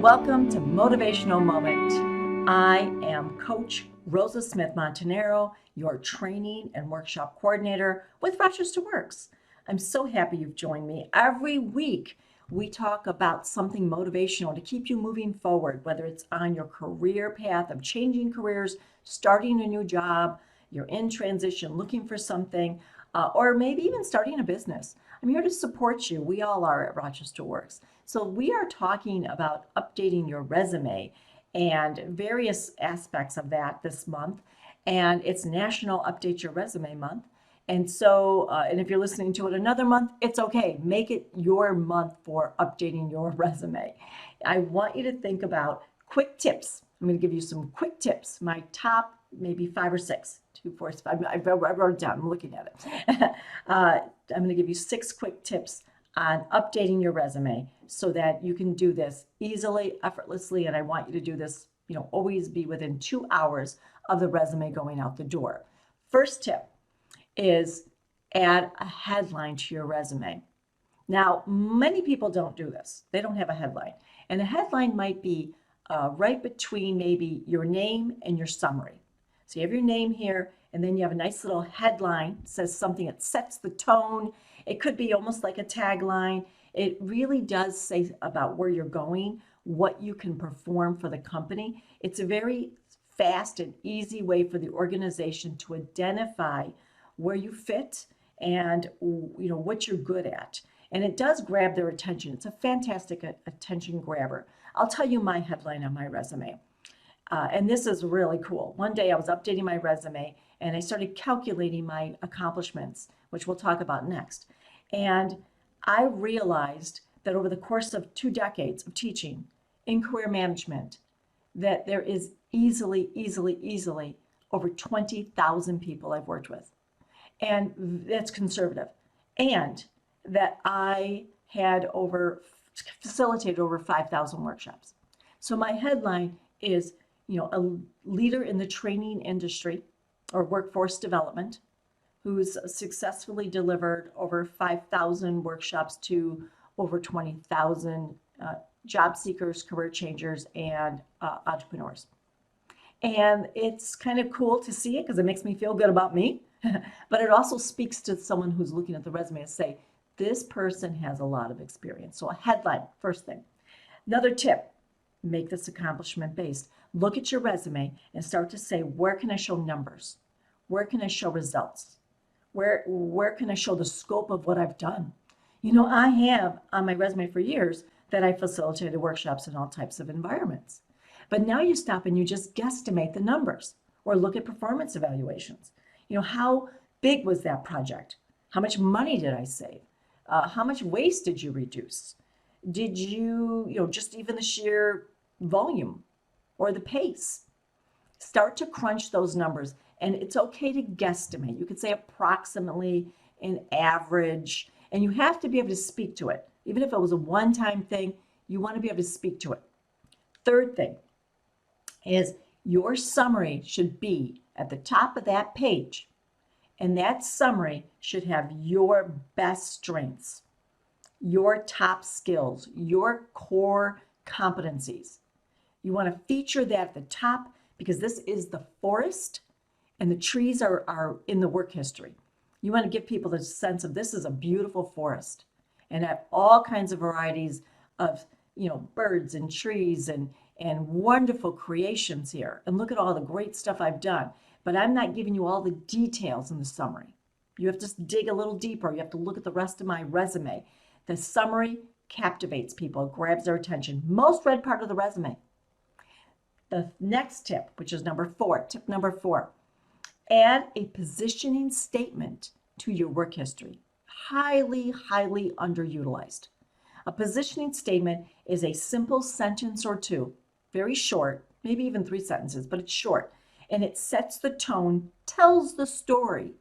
Welcome to Motivational Moment. I am Coach Rosa Smith-Montanaro, your training and workshop coordinator with RochesterWorks. I'm so happy you've joined me. Every week, we talk about something motivational to keep you moving forward, whether it's on your career path of changing careers, starting a new job, you're in transition, looking for something, or maybe even starting a business. I'm here to support you. We all are at RochesterWorks. So we are talking about updating your resume and various aspects of that this month. And it's National Update Your Resume Month. And so, and if you're listening to it another month, it's okay. Make it your month for updating your resume. I want you to think about quick tips. I'm going to give you some quick tips, my top maybe 5 or 6. 2, 4, 5. I wrote it down. I'm looking at it. I'm going to give you 6 quick tips on updating your resume so that you can do this easily, effortlessly, and I want you to do this, always be within 2 hours of the resume going out the door. First tip is add a headline to your resume. Now, many people don't do this. They don't have a headline. And a headline might be right between maybe your name and your summary. So you have your name here, and then you have a nice little headline, says something that sets the tone. It could be almost like a tagline. It really does say about where you're going, what you can perform for the company. It's a very fast and easy way for the organization to identify where you fit and what you're good at. And it does grab their attention. It's a fantastic attention grabber. I'll tell you my headline on my resume. And this is really cool. One day I was updating my resume and I started calculating my accomplishments, which we'll talk about next. And I realized that over the course of 2 decades of teaching in career management, that there is easily over 20,000 people I've worked with. And that's conservative. And that I had facilitated over 5,000 workshops. So my headline is, a leader in the training industry or workforce development who's successfully delivered over 5,000 workshops to over 20,000 job seekers, career changers, and entrepreneurs. And it's kind of cool to see it because it makes me feel good about me, but it also speaks to someone who's looking at the resume and say, this person has a lot of experience. So a headline, first thing. Another tip, make this accomplishment based. Look at your resume and start to say, where can I show numbers? Where can I show results? Where can I show the scope of what I've done? I have on my resume for years that I facilitated workshops in all types of environments. But now you stop and you just guesstimate the numbers or look at performance evaluations. How big was that project? How much money did I save? How much waste did you reduce? Did you, just even the sheer volume or the pace? Start to crunch those numbers, and it's okay to guesstimate. You could say approximately, an average, and you have to be able to speak to it. Even if it was a one-time thing, you want to be able to speak to it. Third thing is your summary should be at the top of that page, and that summary should have your best strengths, your top skills, your core competencies. You want to feature that at the top because this is the forest and the trees are in the work history. You want to give people the sense of this is a beautiful forest and have all kinds of varieties of, birds and trees and wonderful creations here. And look at all the great stuff I've done. But I'm not giving you all the details in the summary. You have to dig a little deeper. You have to look at the rest of my resume. The summary captivates people, grabs their attention. Most read part of the resume. The next tip, which is tip number 4, add a positioning statement to your work history. Highly underutilized. A positioning statement is a simple sentence or 2, very short, maybe even 3 sentences, but it's short. And it sets the tone, tells the story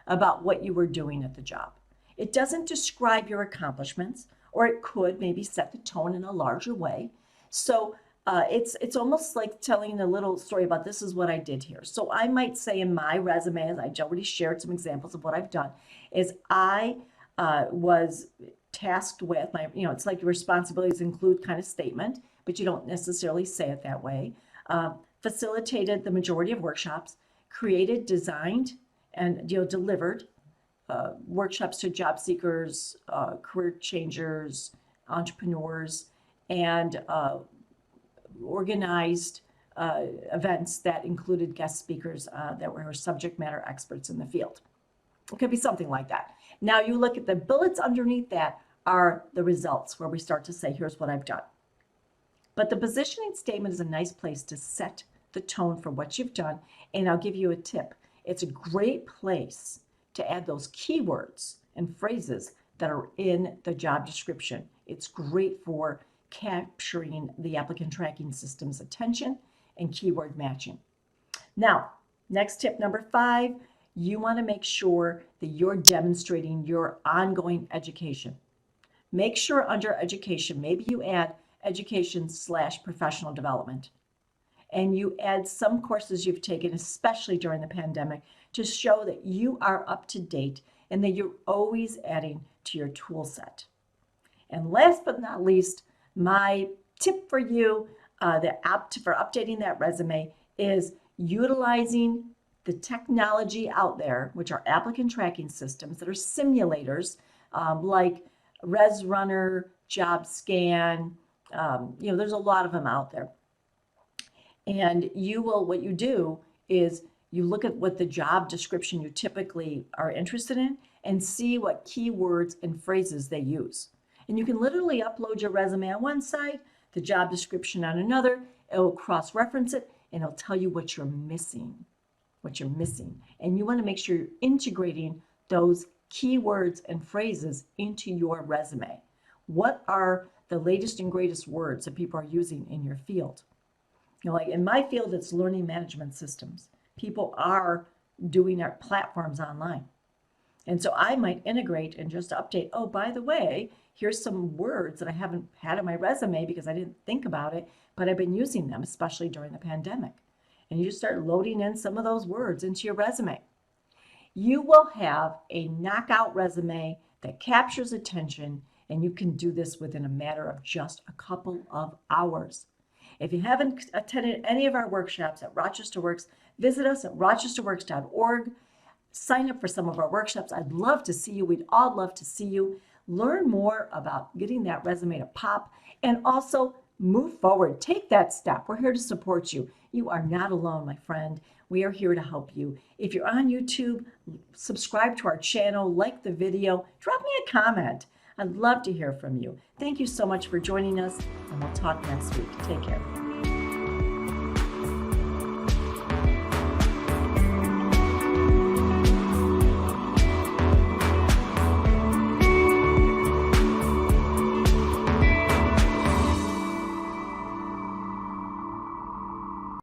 about what you were doing at the job. It doesn't describe your accomplishments, or it could maybe set the tone in a larger way. So it's almost like telling a little story about this is what I did here. So I might say in my resume, as I already shared some examples of what I've done, is I was tasked with it's like your responsibilities include kind of statement, but you don't necessarily say it that way. Facilitated the majority of workshops, created, designed, and delivered workshops to job seekers, career changers, entrepreneurs, and organized events that included guest speakers that were subject matter experts in the field. It could be something like that. Now you look at the bullets underneath that are the results, where we start to say, here's what I've done. But the positioning statement is a nice place to set the tone for what you've done. And I'll give you a tip. It's a great place to add those keywords and phrases that are in the job description. It's great for capturing the applicant tracking system's attention and keyword matching. Now, next tip number 5, you want to make sure that you're demonstrating your ongoing education. Make sure under education, maybe you add education/professional development. And you add some courses you've taken, especially during the pandemic, to show that you are up to date and that you're always adding to your tool set. And last but not least, my tip for you for updating that resume is utilizing the technology out there, which are applicant tracking systems that are simulators like ResRunner, JobScan. There's a lot of them out there. And what you do is you look at what the job description you typically are interested in and see what keywords and phrases they use. And you can literally upload your resume on one side, the job description on another. It will cross-reference it, and it'll tell you what you're missing. And you want to make sure you're integrating those keywords and phrases into your resume. What are the latest and greatest words that people are using in your field? Like in my field, it's learning management systems. People are doing our platforms online. And so I might integrate and just update, oh, by the way, here's some words that I haven't had in my resume because I didn't think about it, but I've been using them, especially during the pandemic. And you just start loading in some of those words into your resume. You will have a knockout resume that captures attention, and you can do this within a matter of just a couple of hours. If you haven't attended any of our workshops at RochesterWorks, visit us at RochesterWorks.org. Sign up for some of our workshops. I'd love to see you. We'd all love to see you. Learn more about getting that resume to pop and also move forward. Take that step. We're here to support you. You are not alone, my friend. We are here to help you. If you're on YouTube, subscribe to our channel, like the video, drop me a comment. I'd love to hear from you. Thank you so much for joining us, and we'll talk next week. Take care.